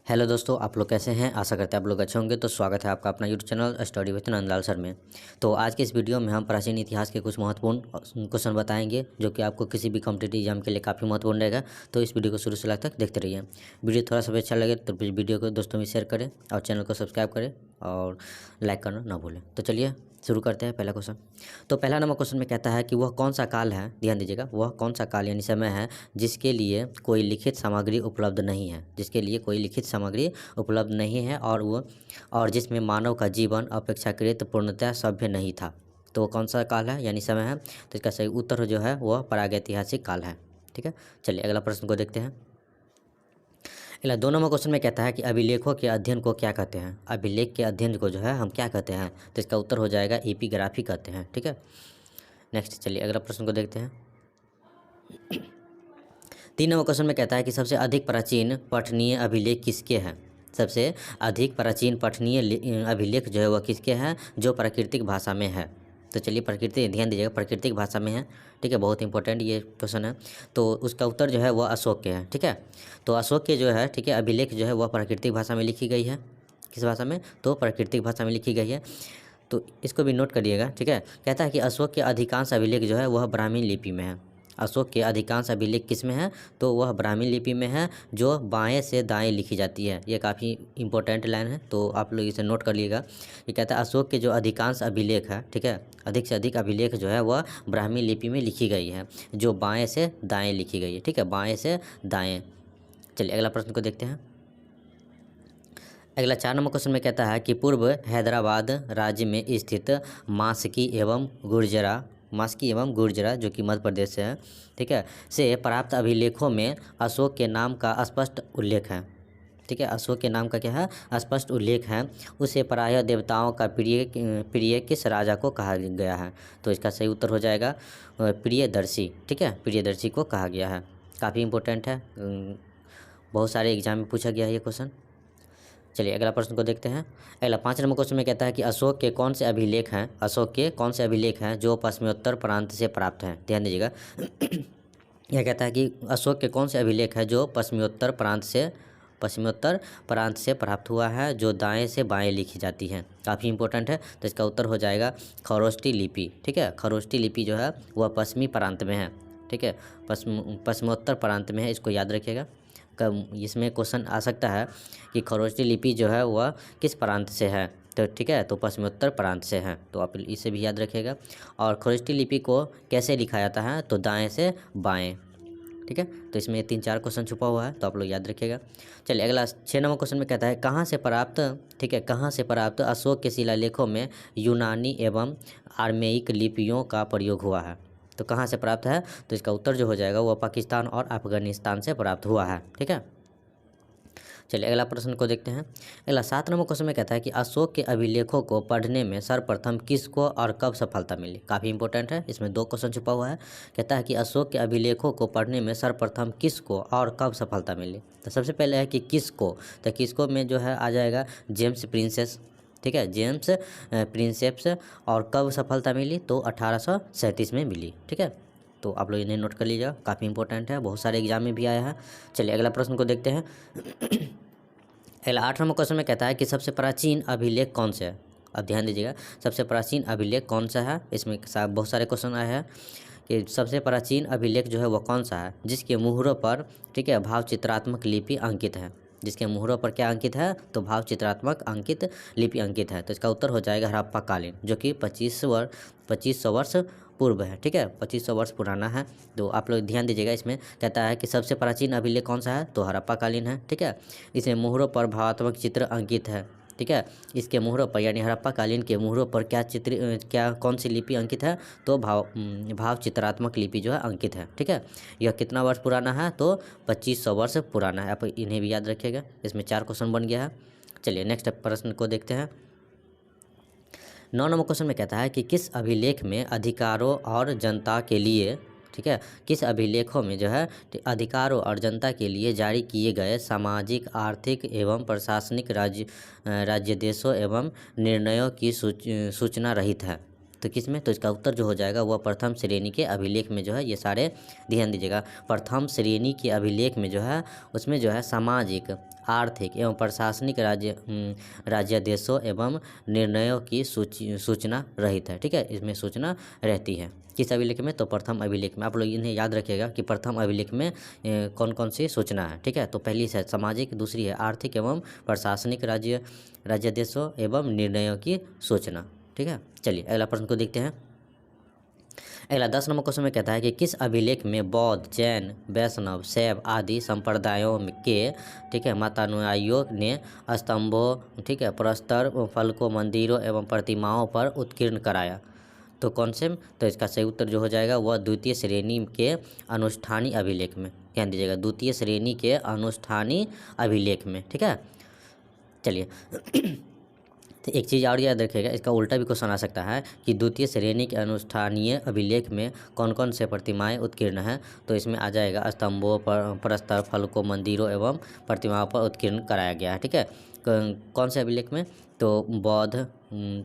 Hello दोस्तों, आप लोग कैसे हैं। आशा करते हैं आप लोग अच्छे होंगे। तो स्वागत है आपका अपना YouTube channel study with Nandlal sir में। तो आज के इस वीडियो में हम प्राचीन इतिहास के कुछ महत्वपूर्ण क्वेश्चन बताएंगे जो कि आपको किसी भी कॉम्पिटिटिव एग्जाम के लिए काफ़ी महत्वपूर्ण रहेगा। तो इस वीडियो को शुरू से लास्ट तक देखते रहिए। वीडियो थोड़ा सा भी अच्छा लगे तो प्लीज़ वीडियो को दोस्तों में शेयर करें और चैनल को सब्सक्राइब करें और लाइक करना ना भूलें। तो चलिए शुरू करते हैं पहला क्वेश्चन। तो पहला नंबर क्वेश्चन में कहता है कि वह कौन सा काल है, ध्यान दीजिएगा, वह कौन सा काल यानी समय है जिसके लिए कोई लिखित सामग्री उपलब्ध नहीं है, जिसके लिए कोई लिखित सामग्री उपलब्ध नहीं है और जिसमें मानव का जीवन अपेक्षाकृत पूर्णतः सभ्य नहीं था। तो वो कौन सा काल है यानी समय है। तो इसका सही उत्तर जो है वह प्रागैतिहासिक काल है। ठीक है, चलिए अगला प्रश्न को देखते हैं। अगला 2 नंबर क्वेश्चन में कहता है कि अभिलेखों के अध्ययन को क्या कहते हैं। अभिलेख के अध्ययन को जो है हम क्या कहते हैं। तो इसका उत्तर हो जाएगा एपिग्राफी कहते हैं। ठीक है, नेक्स्ट चलिए अगला प्रश्न को देखते हैं। 3 नंबर क्वेश्चन में कहता है कि सबसे अधिक प्राचीन पठनीय अभिलेख किसके हैं। सबसे अधिक प्राचीन पठनीय अभिलेख जो है वह किसके हैं, जो प्राकृतिक भाषा में है। तो चलिए प्रकृति, ध्यान दीजिएगा, प्राकृतिक भाषा में है। ठीक है, बहुत इंपॉर्टेंट ये क्वेश्चन है। तो उसका उत्तर जो है वह अशोक के है। ठीक है, तो अशोक के जो है, ठीक है, अभिलेख जो है वह प्राकृतिक भाषा में लिखी गई है। किस भाषा में, तो प्राकृतिक भाषा में लिखी गई है। तो इसको भी नोट करिएगा। ठीक है, कहता है कि अशोक के अधिकांश अभिलेख जो है वह ब्राह्मी लिपि में है। अशोक के अधिकांश अभिलेख किस में है, तो वह ब्राह्मी लिपि में है जो बाएं से दाएं लिखी जाती है। ये काफ़ी इंपॉर्टेंट लाइन है, तो आप लोग इसे नोट कर लीजिएगा। ये कहता है अशोक के जो अधिकांश अभिलेख है, ठीक है, अधिक से अधिक अभिलेख जो है वह ब्राह्मी लिपि में लिखी गई है जो बाएँ से दाएँ लिखी गई है। ठीक है, बाएँ से दाएँ। चलिए अगला प्रश्न को देखते हैं। अगला 4 नंबर क्वेश्चन में कहता है कि पूर्व हैदराबाद राज्य में स्थित मास्की एवं गुर्जरा जो कि मध्य प्रदेश से है, ठीक है, से प्राप्त अभिलेखों में अशोक के नाम का स्पष्ट उल्लेख है। ठीक है, अशोक के नाम का क्या है, स्पष्ट उल्लेख है। उसे प्रायः देवताओं का प्रिय किस राजा को कहा गया है। तो इसका सही उत्तर हो जाएगा प्रियदर्शी। ठीक है, प्रियदर्शी को कहा गया है। काफ़ी इंपॉर्टेंट है, बहुत सारे एग्जाम में पूछा गया है ये क्वेश्चन। चलिए अगला प्रश्न को देखते हैं। अगला 5 नंबर क्वेश्चन में कहता है कि अशोक के कौन से अभिलेख हैं जो पश्चिमोत्तर प्रांत से प्राप्त हैं। ध्यान दीजिएगा। यह कहता है कि अशोक के कौन से अभिलेख हैं जो पश्चिमोत्तर प्रांत से प्राप्त हुआ है, जो दाएं से बाएं लिखी जाती हैं। काफ़ी इंपॉर्टेंट है, तो इसका उत्तर हो जाएगा खरोष्टी लिपि। ठीक है, खरोष्टी लिपि जो है वह पश्चिमी प्रांत में है। ठीक है, पश्चिमोत्तर प्रांत में है, इसको याद रखिएगा। इसमें क्वेश्चन आ सकता है कि खरोष्टी लिपि जो है वह किस प्रांत से है। तो ठीक है, तो पश्चिमोत्तर प्रांत से है, तो आप इसे भी याद रखिएगा। और खरोष्टी लिपि को कैसे लिखा जाता है, तो दाएं से बाएं। ठीक है, तो इसमें 3-4 क्वेश्चन छुपा हुआ है, तो आप लोग याद रखिएगा। चलिए अगला 6 नंबर क्वेश्चन में कहता है कहाँ से प्राप्त अशोक के शिलालेखों में यूनानी एवं आर्मेयिक लिपियों का प्रयोग हुआ है। तो कहाँ से प्राप्त है, तो इसका उत्तर जो हो जाएगा वह पाकिस्तान और अफगानिस्तान से प्राप्त हुआ है। ठीक है, चलिए अगला प्रश्न को देखते हैं। अगला 7 नंबर क्वेश्चन में कहता है कि अशोक के अभिलेखों को पढ़ने में सर्वप्रथम किसको और कब सफलता मिली। काफ़ी इंपॉर्टेंट है, इसमें 2 क्वेश्चन छुपा हुआ है। कहता है कि अशोक के अभिलेखों को पढ़ने में सर्वप्रथम किसको और कब सफलता मिली। तो सबसे पहले है कि किसको, तो किसको में जो है आ जाएगा जेम्स प्रिंसेस। ठीक है, जेम्स प्रिंसेप्स। और कब सफलता मिली, तो 1837 में मिली। ठीक है, तो आप लोग इन्हें नोट कर लीजिएगा, काफ़ी इंपॉर्टेंट है, बहुत सारे एग्जाम में भी आया है। चलिए अगला प्रश्न को देखते हैं। अगला 8 नंबर क्वेश्चन में कहता है कि सबसे प्राचीन अभिलेख कौन सा है। अब ध्यान दीजिएगा, सबसे प्राचीन अभिलेख कौन सा है। इसमें बहुत सारे क्वेश्चन आए हैं कि सबसे प्राचीन अभिलेख जो है वह कौन सा है जिसके मुहरों पर, ठीक है, भाव चित्रात्मक लिपि अंकित है। जिसके मुहरों पर क्या अंकित है, तो भाव चित्रात्मक अंकित लिपि अंकित है। तो इसका उत्तर हो जाएगा हड़प्पा कालीन, जो कि 2500 वर्ष पूर्व है। ठीक है, 2500 वर्ष पुराना है। तो आप लोग ध्यान दीजिएगा, इसमें कहता है कि सबसे प्राचीन अभिलेख कौन सा है, तो हड़प्पा कालीन है। ठीक है, इसमें मुहरों पर भावात्मक चित्र अंकित है। ठीक है, इसके मुहरों पर यानी हड़प्पा कालीन के मुहरों पर क्या कौन सी लिपि अंकित है, तो भाव चित्रात्मक लिपि जो है अंकित है। ठीक है, यह कितना वर्ष पुराना है, तो 2500 वर्ष पुराना है। आप इन्हें भी याद रखिएगा। इसमें 4 क्वेश्चन बन गया है। चलिए नेक्स्ट प्रश्न को देखते हैं। 9 नंबर क्वेश्चन में कहता है कि किस अभिलेख में अधिकारों और जनता के लिए, ठीक है, किस अभिलेखों में जो है अधिकारों और जनता के लिए जारी किए गए सामाजिक, आर्थिक एवं प्रशासनिक राज्यादेशों एवं निर्णयों की सूचना रहित है। तो किस में, तो इसका उत्तर जो हो जाएगा वह प्रथम श्रेणी के अभिलेख में जो है ये सारे, ध्यान दीजिएगा, प्रथम श्रेणी के अभिलेख में जो है उसमें जो है सामाजिक, आर्थिक एवं प्रशासनिक राज्यादेशों एवं निर्णयों की सूचना रहित है। ठीक है, इसमें सूचना रहती है। किस अभिलेख में? तो प्रथम अभिलेख में। आप लोग इन्हें याद रखिएगा कि प्रथम अभिलेख में कौन कौन सी सूचना है। ठीक है, तो पहली है सामाजिक, दूसरी है आर्थिक एवं प्रशासनिक राज्यादेशों एवं निर्णयों की सूचना। ठीक है, चलिए अगला प्रश्न को देखते हैं। अगला 10 नंबर क्वेश्चन में कहता है कि किस अभिलेख में बौद्ध, जैन, वैष्णव, शैव आदि संप्रदायों के, ठीक है, मतानुयायियों ने स्तंभों, ठीक है, प्रस्तर फलकों, मंदिरों एवं प्रतिमाओं पर उत्कीर्ण कराया? तो कौन से? तो इसका सही उत्तर जो हो जाएगा वह द्वितीय श्रेणी के अनुष्ठानी अभिलेख में। ध्यान दीजिएगा, द्वितीय श्रेणी के अनुष्ठानी अभिलेख में। ठीक है, चलिए तो एक चीज़ और याद रखिएगा, इसका उल्टा भी क्वेश्चन आ सकता है कि द्वितीय श्रेणी के अनुष्ठानीय अभिलेख में कौन कौन से प्रतिमाएं उत्कीर्ण हैं? तो इसमें आ जाएगा स्तंभों पर, प्रस्तर फलकों, मंदिरों एवं प्रतिमाओं पर उत्कीर्ण कराया गया है। ठीक है, कौन से अभिलेख में? तो बौद्ध,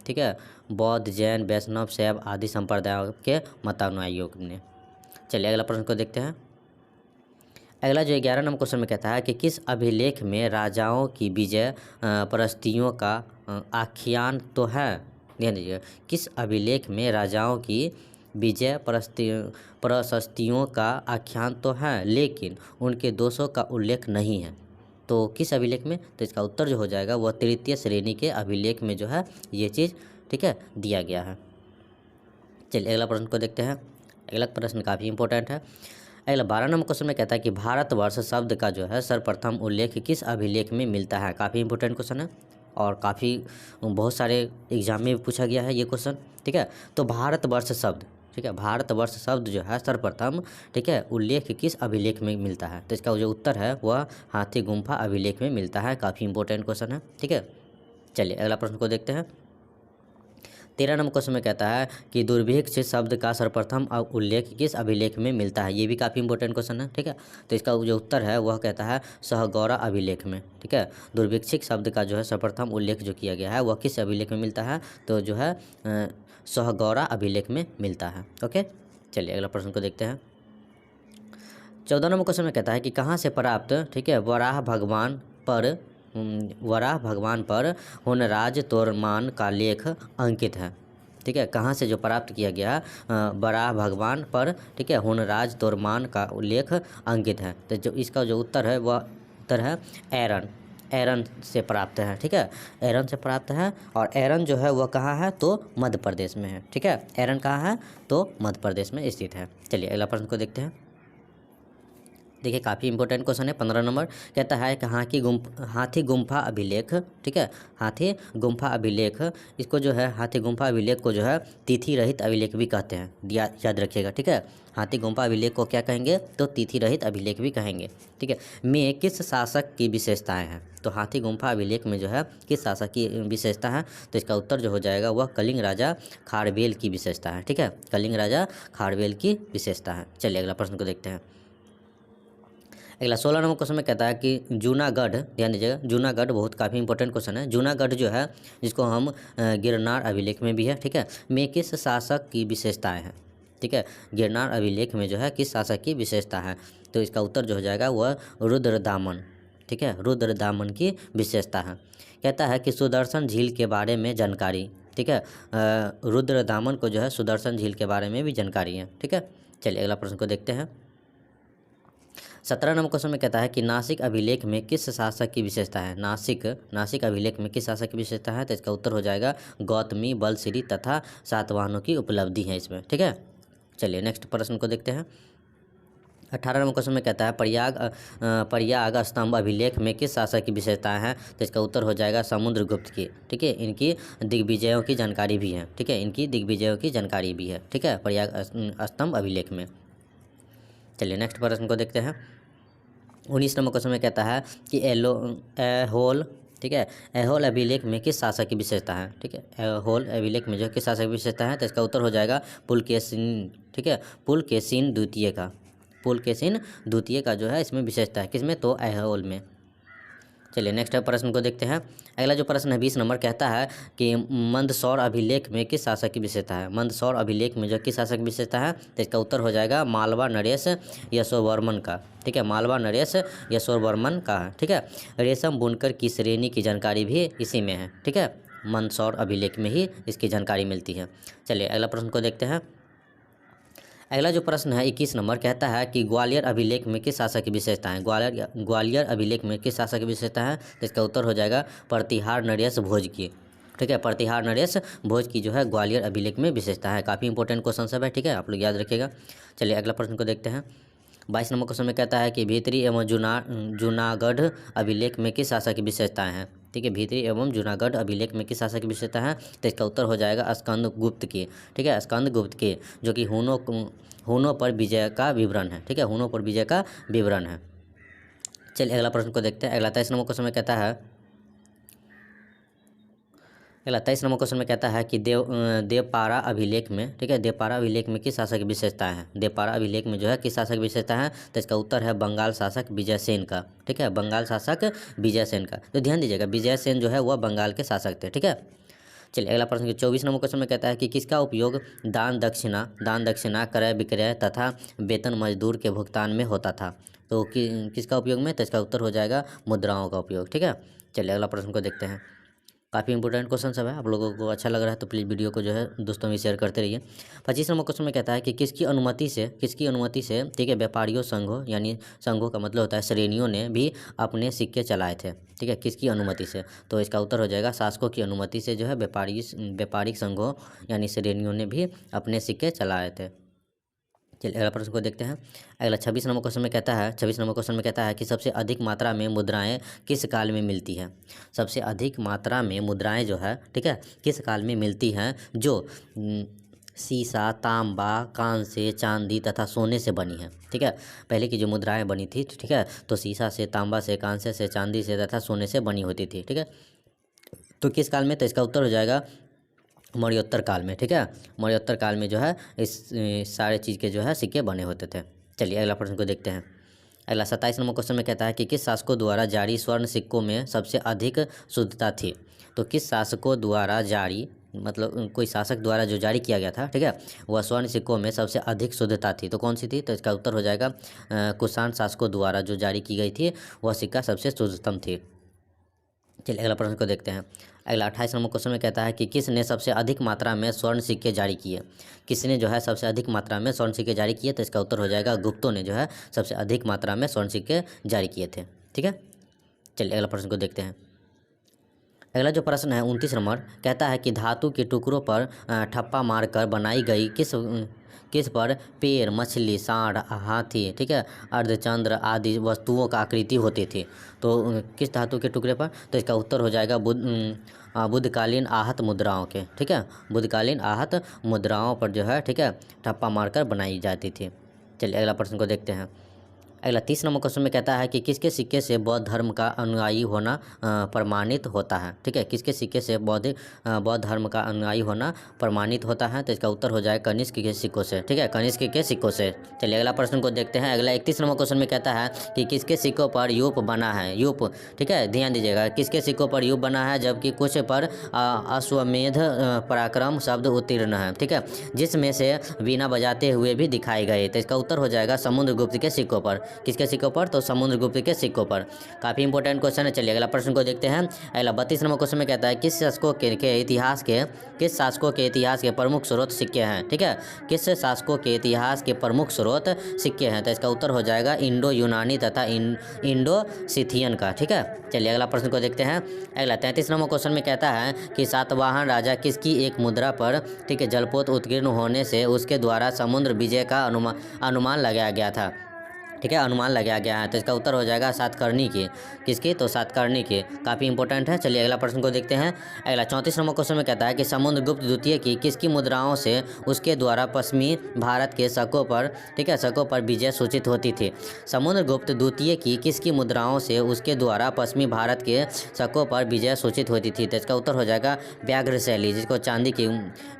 ठीक है, बौद्ध, जैन, वैष्णव, शैव आदि संप्रदायों के मतानुयायियों ने। चलिए अगला प्रश्न को देखते हैं। अगला जो 11 नंबर क्वेश्चन में कहता है कि किस अभिलेख में राजाओं की विजय प्रशस्तियों का आख्यान तो है? ध्यान दीजिए, किस अभिलेख में राजाओं की विजय प्रशस्तियों का आख्यान तो है लेकिन उनके दोषों का उल्लेख नहीं है? तो किस अभिलेख में? तो इसका उत्तर जो हो जाएगा वह तृतीय श्रेणी के अभिलेख में जो है ये चीज़, ठीक है, दिया गया है। चलिए अगला प्रश्न को देखते हैं। अगला प्रश्न काफ़ी इंपॉर्टेंट है। अगला 12 नंबर क्वेश्चन में कहता है कि भारतवर्ष शब्द का जो है सर्वप्रथम उल्लेख किस अभिलेख में मिलता है? काफ़ी इंपॉर्टेंट क्वेश्चन है और काफ़ी बहुत सारे एग्जाम में भी पूछा गया है ये क्वेश्चन। ठीक है, तो भारतवर्ष शब्द, ठीक है, भारतवर्ष शब्द जो है सर्वप्रथम, ठीक है, उल्लेख किस अभिलेख में मिलता है? तो इसका जो उत्तर है वह हाथी गुम्फा अभिलेख में मिलता है। काफ़ी इंपॉर्टेंट क्वेश्चन है। ठीक है, चलिए अगला प्रश्न को देखते हैं। 13 नंबर क्वेश्चन में कहता है कि दुर्भिक्ष शब्द का सर्वप्रथम उल्लेख किस अभिलेख में मिलता है? ये भी काफ़ी इंपॉर्टेंट क्वेश्चन है। ठीक है, तो इसका जो उत्तर है वह कहता है सहगौरा अभिलेख में। ठीक है, दुर्भिक्षिक शब्द का जो है सर्वप्रथम उल्लेख जो किया गया है वह किस अभिलेख में मिलता है? तो जो है सहगौरा अभिलेख में मिलता है। ओके, चलिए अगला प्रश्न को देखते हैं। 14 नंबर क्वेश्चन में कहता है कि कहाँ से प्राप्त, ठीक है, वराह भगवान पर हुनराज तोरमान का लेख अंकित है? ठीक है, कहाँ से जो प्राप्त किया गया वराह भगवान पर, ठीक है, हुनराज तोरमान का लेख अंकित है? तो जो इसका जो उत्तर है वह उत्तर है एरन से प्राप्त है। ठीक है, एरन से प्राप्त है और एरन जो है वह कहाँ है? तो मध्य प्रदेश में है। ठीक है, एरन कहाँ है? तो मध्य प्रदेश में स्थित है। चलिए अगला प्रश्न को देखते हैं। देखिए काफ़ी इंपॉर्टेंट क्वेश्चन है। 15 नंबर कहता है कि हाथी गुम्फा अभिलेख, ठीक है, हाथी गुम्फा अभिलेख, इसको जो है हाथी गुम्फा अभिलेख को जो है तिथि रहित अभिलेख भी कहते हैं। याद रखिएगा। ठीक है, हाथी गुम्फा अभिलेख को क्या कहेंगे? तो तिथि रहित अभिलेख भी कहेंगे। ठीक है, में किस शासक की विशेषताएँ हैं? तो हाथी गुम्फा अभिलेख में जो है किस शासक की विशेषता है? तो इसका उत्तर जो हो जाएगा वह कलिंग राजा खारवेल की विशेषता है। ठीक है, कलिंग राजा खारवेल की विशेषता है। चलिए अगला प्रश्न को देखते हैं। अगला 16 नंबर क्वेश्चन में कहता है कि जूनागढ़, ध्यान दीजिएगा, जूनागढ़ बहुत काफ़ी इंपॉर्टेंट क्वेश्चन है। जूनागढ़ जो है जिसको हम गिरनार अभिलेख में भी है, ठीक है, में किस शासक की विशेषताएं हैं? ठीक है, गिरनार अभिलेख में जो है किस शासक की विशेषता है? तो इसका उत्तर जो हो जाएगा वह रुद्रदामन, ठीक है, रुद्रदामन की विशेषता है। कहता है कि सुदर्शन झील के बारे में जानकारी, ठीक है, रुद्रदामन को जो है सुदर्शन झील के बारे में भी जानकारी है। ठीक है, चलिए अगला प्रश्न को देखते हैं। 17 नंबर क्वेश्चन में कहता है कि नासिक अभिलेख में किस शासक की विशेषता है? नासिक अभिलेख में किस शासक की विशेषता है? तो इसका उत्तर हो जाएगा गौतमी, बलश्री तथा सातवाहनों की उपलब्धि है इसमें। ठीक है, चलिए नेक्स्ट प्रश्न को देखते हैं। 18 नंबर क्वेश्चन में कहता है प्रयाग स्तंभ अभिलेख में किस शासक की विशेषताएं हैं? तो इसका उत्तर हो जाएगा समुद्रगुप्त की। ठीक है, इनकी दिग्विजयों की जानकारी भी है। ठीक है, इनकी दिग्विजयों की जानकारी भी है। ठीक है, प्रयाग स्तंभ अभिलेख में। चलिए नेक्स्ट प्रश्न को देखते हैं। 19 नंबर क्वेश्चन में कहता है कि ऐहोल, ठीक है, ऐहोल अभिलेख में किस शासक की विशेषता है? ठीक है, ऐहोल अभिलेख में जो किस शासक की विशेषता है? तो इसका उत्तर हो जाएगा पुलकेशिन। ठीक है, पुलकेशिन द्वितीय का जो है इसमें विशेषता है। किसमें? तो ऐहोल में। चलिए नेक्स्ट प्रश्न को देखते हैं। अगला जो प्रश्न है 20 नंबर कहता है कि मंदसौर अभिलेख में किस शासक की विशेषता है। मंदसौर अभिलेख में जो किस शासक की विशेषता है, तो इसका उत्तर हो जाएगा मालवा नरेश यशोवर्मन का। ठीक है, मालवा नरेश यशोवर्मन का है। ठीक है, रेशम बुनकर की श्रेणी की जानकारी भी इसी में है। ठीक है, मंदसौर अभिलेख में ही इसकी जानकारी मिलती है। चलिए अगला प्रश्न को देखते हैं। अगला जो प्रश्न है 21 नंबर कहता है कि ग्वालियर अभिलेख में किस शासक की विशेषता है। ग्वालियर अभिलेख में किस शासक की विशेषता है, तो इसका उत्तर हो जाएगा प्रतिहार नरेश भोज की। ठीक है, प्रतिहार नरेश भोज की जो है ग्वालियर अभिलेख में विशेषता है। काफ़ी इंपॉर्टेंट क्वेश्चन सब है। ठीक है, आप लोग याद रखिएगा। चलिए अगला प्रश्न को देखते हैं। 22 नंबर क्वेश्चन में कहता है कि भीतरी एवं जूनागढ़ अभिलेख में किस शासक की विशेषताएं हैं। ठीक है, भीतरी एवं जूनागढ़ अभिलेख में किस शासक की विशेषता है, तो इसका उत्तर हो जाएगा स्कंद गुप्त की। ठीक है, स्कंद गुप्त की, जो कि हुनों पर विजय का विवरण है। ठीक है, हुनों पर विजय का विवरण है। चलिए अगला प्रश्न को देखते हैं। अगला 23 नंबर क्वेश्चन में कहता है कि देवपारा अभिलेख में, ठीक है, देवपारा अभिलेख में किस शासक की विशेषता है। देवपारा अभिलेख में जो है किस शासक की विशेषता है, तो इसका उत्तर है बंगाल शासक विजयसेन का। ठीक है, बंगाल शासक विजयसेन का। तो ध्यान दीजिएगा, विजयसेन जो है वह बंगाल के शासक थे। ठीक है, चलिए अगला प्रश्न 24 नंबर क्वेश्चन में कहता है कि किसका उपयोग दान दक्षिणा क्रय विक्रय तथा वेतन मजदूर के भुगतान में होता था। तो किसका उपयोग में, तो इसका उत्तर हो जाएगा मुद्राओं का उपयोग। ठीक है, चलिए अगला प्रश्न को देखते हैं। काफ़ी इंपॉर्टेंट क्वेश्चन सब है। आप लोगों को अच्छा लग रहा है तो प्लीज़ वीडियो को जो है दोस्तों में शेयर करते रहिए। 25 नंबर क्वेश्चन में कहता है कि किसकी अनुमति से ठीक है व्यापारियों संघों, यानी संघों का मतलब होता है श्रेणियों ने भी अपने सिक्के चलाए थे। ठीक है, किसकी अनुमति से, तो इसका उत्तर हो जाएगा शासकों की अनुमति से जो है व्यापारिक संघों यानी श्रेणियों ने भी अपने सिक्के चलाए थे। चलिए अगला प्रश्न को देखते हैं। अगला 26 नंबर क्वेश्चन में कहता है कि सबसे अधिक मात्रा में मुद्राएं किस काल में मिलती है। सबसे अधिक मात्रा में मुद्राएं जो है, ठीक है, किस काल में मिलती हैं, जो सीसा, तांबा, कांसे, चांदी तथा सोने से बनी है। ठीक है, पहले की जो मुद्राएं बनी थी, ठीक है, तो सीसा से, तांबा से, कांसे से, चांदी से तथा सोने से बनी होती थी। ठीक है, तो किस काल में, तो इसका उत्तर हो जाएगा मौर्योत्तर काल में। ठीक है, मौर्योत्तर काल में जो है इस सारे चीज़ के जो है सिक्के बने होते थे। चलिए अगला प्रश्न को देखते हैं। अगला 27 नंबर क्वेश्चन में कहता है कि किस शासकों द्वारा जारी स्वर्ण सिक्कों में सबसे अधिक शुद्धता थी। तो किस शासकों द्वारा जारी, मतलब कोई शासक द्वारा जो जारी किया गया था, ठीक है, वह स्वर्ण सिक्कों में सबसे अधिक शुद्धता थी। तो कौन सी थी, तो इसका उत्तर हो जाएगा कुषाण शासकों द्वारा जो जारी की गई थी वह सिक्का सबसे शुद्धतम थी। चलिए अगला प्रश्न को देखते हैं। अगला 28 नंबर क्वेश्चन में कहता है कि किसने सबसे अधिक मात्रा में स्वर्ण सिक्के जारी किए। किसने जो है सबसे अधिक मात्रा में स्वर्ण सिक्के जारी किए, तो इसका उत्तर हो जाएगा गुप्तों ने जो है सबसे अधिक मात्रा में स्वर्ण सिक्के जारी किए थे। ठीक है, चलिए अगला प्रश्न को देखते हैं। अगला जो प्रश्न है 29 नंबर कहता है कि धातु के टुकड़ों पर ठप्पा मारकर बनाई गई किस पर पेड़, मछली, सांड, हाथी, ठीक है, अर्धचंद्र आदि वस्तुओं का आकृति होती थी। तो किस धातु के टुकड़े पर, तो इसका उत्तर हो जाएगा बुद्धकालीन आहत मुद्राओं के। ठीक है, बुद्धकालीन आहत मुद्राओं पर जो है, ठीक है, ठप्पा मारकर बनाई जाती थी। चलिए अगला प्रश्न को देखते हैं। अगला 30 नंबर क्वेश्चन में कहता है कि किसके सिक्के से बौद्ध धर्म का अनुयायी होना प्रमाणित होता है। ठीक है, किसके सिक्के से बौद्ध धर्म का अनुयायी होना प्रमाणित होता है, तो इसका उत्तर हो जाए कनिष्क के सिक्कों से। ठीक है, कनिष्क के सिक्कों से। चलिए अगला प्रश्न को देखते हैं। अगला 31 नंबर क्वेश्चन में कहता है कि किसके सिक्कों पर यूप बना है। यूप, ठीक है, ध्यान दीजिएगा, किसके सिक्कों पर यूप बना है, जबकि कुछ पर अश्वमेध पराक्रम शब्द उत्तीर्ण है। ठीक है, जिसमें से वीणा बजाते हुए भी दिखाए गए, तो इसका उत्तर हो जाएगा समुद्रगुप्त के सिक्कों पर। किसके सिक्कों पर, तो समुद्रगुप्त के सिक्कों पर। काफ़ी इंपॉर्टेंट क्वेश्चन है। चलिए अगला प्रश्न को देखते हैं। अगला 32 नंबर क्वेश्चन में कहता है किस शासकों के इतिहास के प्रमुख स्रोत सिक्के हैं। ठीक है, किस शासकों के इतिहास के प्रमुख स्रोत सिक्के हैं, तो इसका उत्तर हो जाएगा इंडो यूनानी तथा इंडो सिथियन का। ठीक है, चलिए अगला प्रश्न को देखते हैं। अगला 33 नंबर क्वेश्चन में कहता है कि सातवाहन राजा किसकी एक मुद्रा पर, ठीक है, जलपोत उत्कीर्ण होने से उसके द्वारा समुद्र विजय का अनुमान लगाया गया था। ठीक है, अनुमान लगाया गया है, तो इसका उत्तर हो जाएगा सातकर्णी की। किसकी, तो सातकर्णी की। काफ़ी इंपॉर्टेंट है। चलिए अगला प्रश्न को देखते हैं। अगला 34 नंबर क्वेश्चन में कहता है कि समुद्रगुप्त द्वितीय की किसकी मुद्राओं से उसके द्वारा पश्चिमी भारत के शकों पर, ठीक है, शकों पर विजय सूचित होती थी। समुद्रगुप्त द्वितीय की किसकी मुद्राओं से उसके द्वारा पश्चिमी भारत के शकों पर विजय सूचित होती थी, तो इसका उत्तर हो जाएगा व्याघ्र शैली, जिसको चांदी की,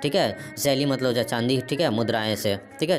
ठीक है, शैली मतलब चांदी, ठीक है, मुद्राएं से। ठीक है।